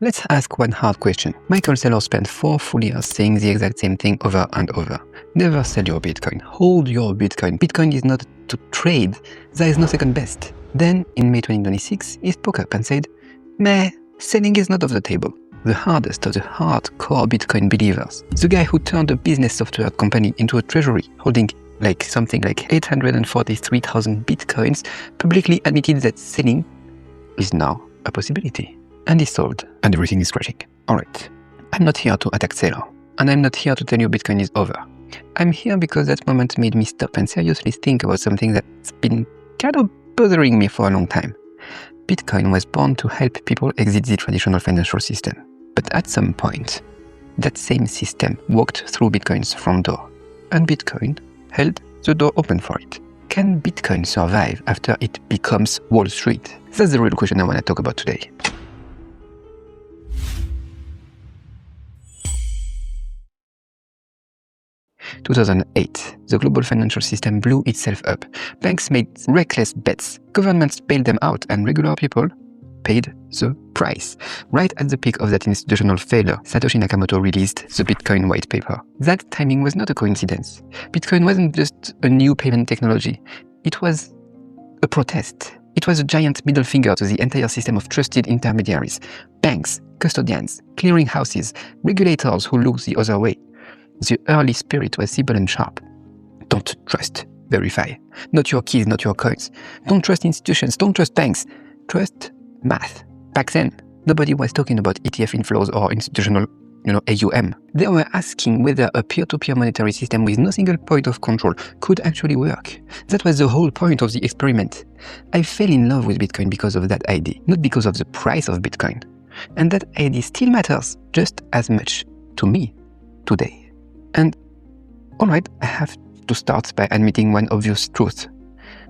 Let's ask one hard question. Michael Saylor spent 4 full years saying the exact same thing over and over. Never sell your Bitcoin. Hold your Bitcoin. Bitcoin is not to trade. There is no second best. Then, in May 2026, he spoke up and said, "Meh, selling is not off the table." The hardest of the hardcore Bitcoin believers. The guy who turned a business software company into a treasury, holding something like 843,000 Bitcoins, publicly admitted that selling is now a possibility. And he sold, and everything is crashing. Alright, I'm not here to attack Saylor, and I'm not here to tell you Bitcoin is over. I'm here because that moment made me stop and seriously think about something that's been kind of bothering me for a long time. Bitcoin was born to help people exit the traditional financial system. But at some point, that same system walked through Bitcoin's front door, and Bitcoin held the door open for it. Can Bitcoin survive after it becomes Wall Street? That's the real question I want to talk about today. In 2008, the global financial system blew itself up. Banks made reckless bets, governments bailed them out, and regular people paid the price. Right at the peak of that institutional failure, Satoshi Nakamoto released the Bitcoin white paper. That timing was not a coincidence. Bitcoin wasn't just a new payment technology. It was a protest. It was a giant middle finger to the entire system of trusted intermediaries, banks, custodians, clearinghouses, regulators who looked the other way. The early spirit was simple and sharp. Don't trust, verify. Not your keys, not your coins. Don't trust institutions, don't trust banks. Trust math. Back then, nobody was talking about ETF inflows or institutional, AUM. They were asking whether a peer-to-peer monetary system with no single point of control could actually work. That was the whole point of the experiment. I fell in love with Bitcoin because of that idea, not because of the price of Bitcoin. And that idea still matters just as much to me today. And, alright, I have to start by admitting one obvious truth.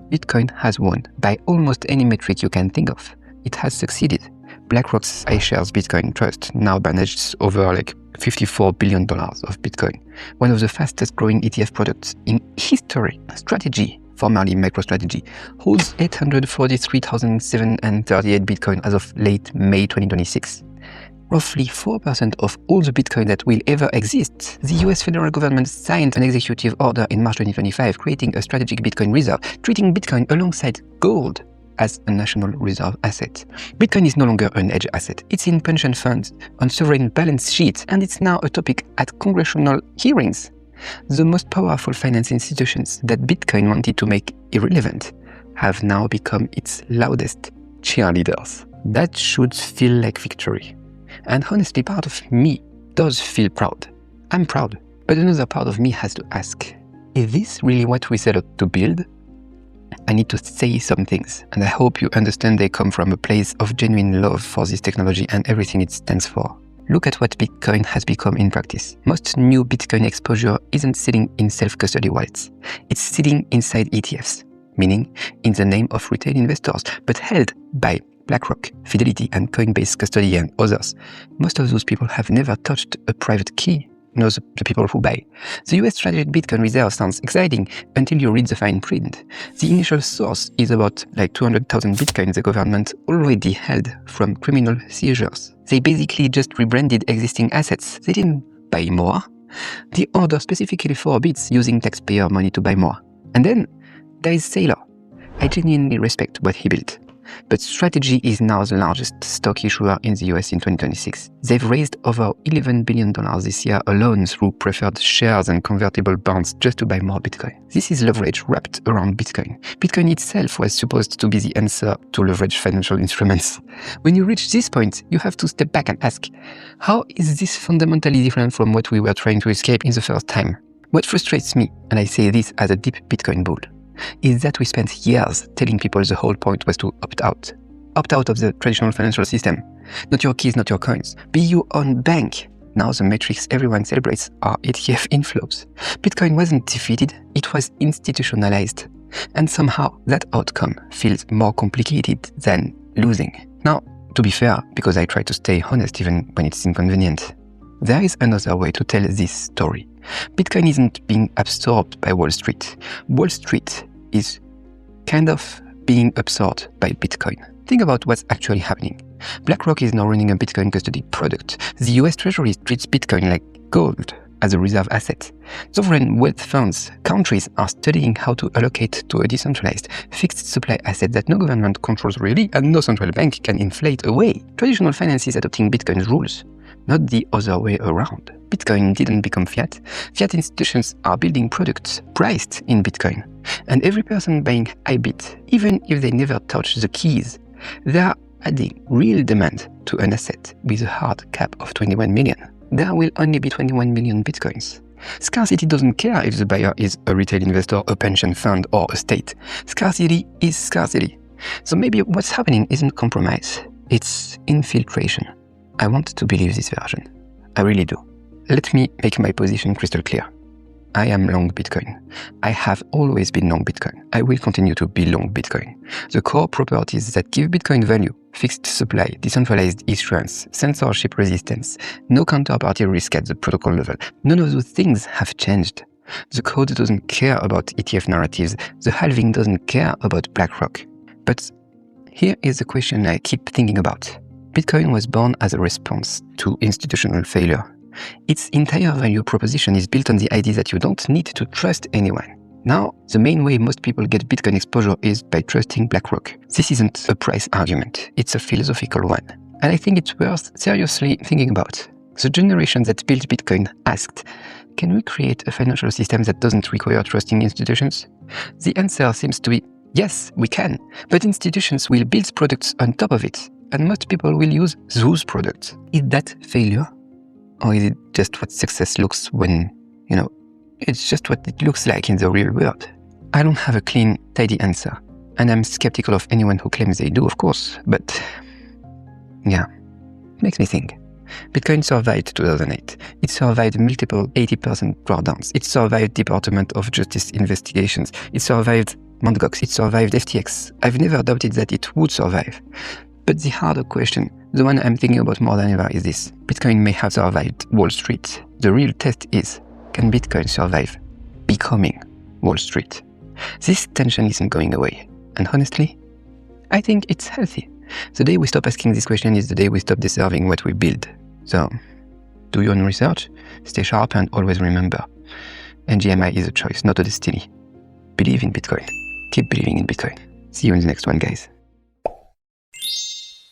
Bitcoin has won by almost any metric you can think of. It has succeeded. BlackRock's iShares Bitcoin Trust now manages over $54 billion of Bitcoin, one of the fastest growing ETF products in history. Strategy, formerly MicroStrategy, holds 843,738 Bitcoin as of late May 2026. Roughly 4% of all the Bitcoin that will ever exist. The US federal government signed an executive order in March 2025 creating a strategic Bitcoin reserve, treating Bitcoin alongside gold as a national reserve asset. Bitcoin is no longer an edge asset. It's in pension funds, on sovereign balance sheets, and it's now a topic at congressional hearings. The most powerful finance institutions that Bitcoin wanted to make irrelevant have now become its loudest cheerleaders. That should feel like victory. And honestly, part of me does feel proud. I'm proud. But another part of me has to ask, is this really what we set out to build? I need to say some things, and I hope you understand they come from a place of genuine love for this technology and everything it stands for. Look at what Bitcoin has become in practice. Most new Bitcoin exposure isn't sitting in self-custody wallets. It's sitting inside ETFs, meaning in the name of retail investors, but held by BlackRock, Fidelity, and Coinbase Custody and others. Most of those people have never touched a private key. The people who buy. The US strategic Bitcoin reserve sounds exciting until you read the fine print. The initial source is about 200,000 Bitcoin the government already held from criminal seizures. They basically just rebranded existing assets. They didn't buy more. They ordered specifically 4 bits using taxpayer money to buy more. And then there is Saylor. I genuinely respect what he built. But Strategy is now the largest stock issuer in the US in 2026. They've raised over $11 billion this year alone through preferred shares and convertible bonds just to buy more Bitcoin. This is leverage wrapped around Bitcoin. Bitcoin itself was supposed to be the answer to leverage financial instruments. When you reach this point, you have to step back and ask, how is this fundamentally different from what we were trying to escape in the first time? What frustrates me, and I say this as a deep Bitcoin bull, is that we spent years telling people the whole point was to opt out. Opt out of the traditional financial system. Not your keys, not your coins. Be your own bank. Now the metrics everyone celebrates are ETF inflows. Bitcoin wasn't defeated, it was institutionalized. And somehow that outcome feels more complicated than losing. Now, to be fair, because I try to stay honest even when it's inconvenient, there is another way to tell this story. Bitcoin isn't being absorbed by Wall Street. Wall Street is kind of being absorbed by Bitcoin. Think about what's actually happening. BlackRock is now running a Bitcoin custody product. The US Treasury treats Bitcoin like gold as a reserve asset. Sovereign wealth funds, countries are studying how to allocate to a decentralized, fixed supply asset that no government controls really and no central bank can inflate away. Traditional finance is adopting Bitcoin's rules, not the other way around. Bitcoin didn't become fiat. Fiat institutions are building products priced in Bitcoin. And every person buying iBit, even if they never touch the keys, they are adding real demand to an asset with a hard cap of 21 million. There will only be 21 million Bitcoins. Scarcity doesn't care if the buyer is a retail investor, a pension fund, or a state. Scarcity is scarcity. So maybe what's happening isn't compromise, it's infiltration. I want to believe this version. I really do. Let me make my position crystal clear. I am long Bitcoin. I have always been long Bitcoin. I will continue to be long Bitcoin. The core properties that give Bitcoin value, fixed supply, decentralized issuance, censorship resistance, no counterparty risk at the protocol level, none of those things have changed. The code doesn't care about ETF narratives. The halving doesn't care about BlackRock. But here is the question I keep thinking about. Bitcoin was born as a response to institutional failure. Its entire value proposition is built on the idea that you don't need to trust anyone. Now, the main way most people get Bitcoin exposure is by trusting BlackRock. This isn't a price argument, it's a philosophical one. And I think it's worth seriously thinking about. The generation that built Bitcoin asked, can we create a financial system that doesn't require trusting institutions? The answer seems to be, yes, we can. But institutions will build products on top of it, and most people will use those products. Is that failure? Or is it just what success looks when, it's just what it looks like in the real world? I don't have a clean, tidy answer. And I'm skeptical of anyone who claims they do, of course. But, yeah, it makes me think. Bitcoin survived 2008. It survived multiple 80% drawdowns. It survived Department of Justice investigations. It survived Mt. Gox. It survived FTX. I've never doubted that it would survive. But the harder question, the one I'm thinking about more than ever, is this. Bitcoin may have survived Wall Street. The real test is, can Bitcoin survive becoming Wall Street? This tension isn't going away. And honestly, I think it's healthy. The day we stop asking this question is the day we stop deserving what we build. So, do your own research, stay sharp, and always remember, NGMI is a choice, not a destiny. Believe in Bitcoin. Keep believing in Bitcoin. See you in the next one, guys.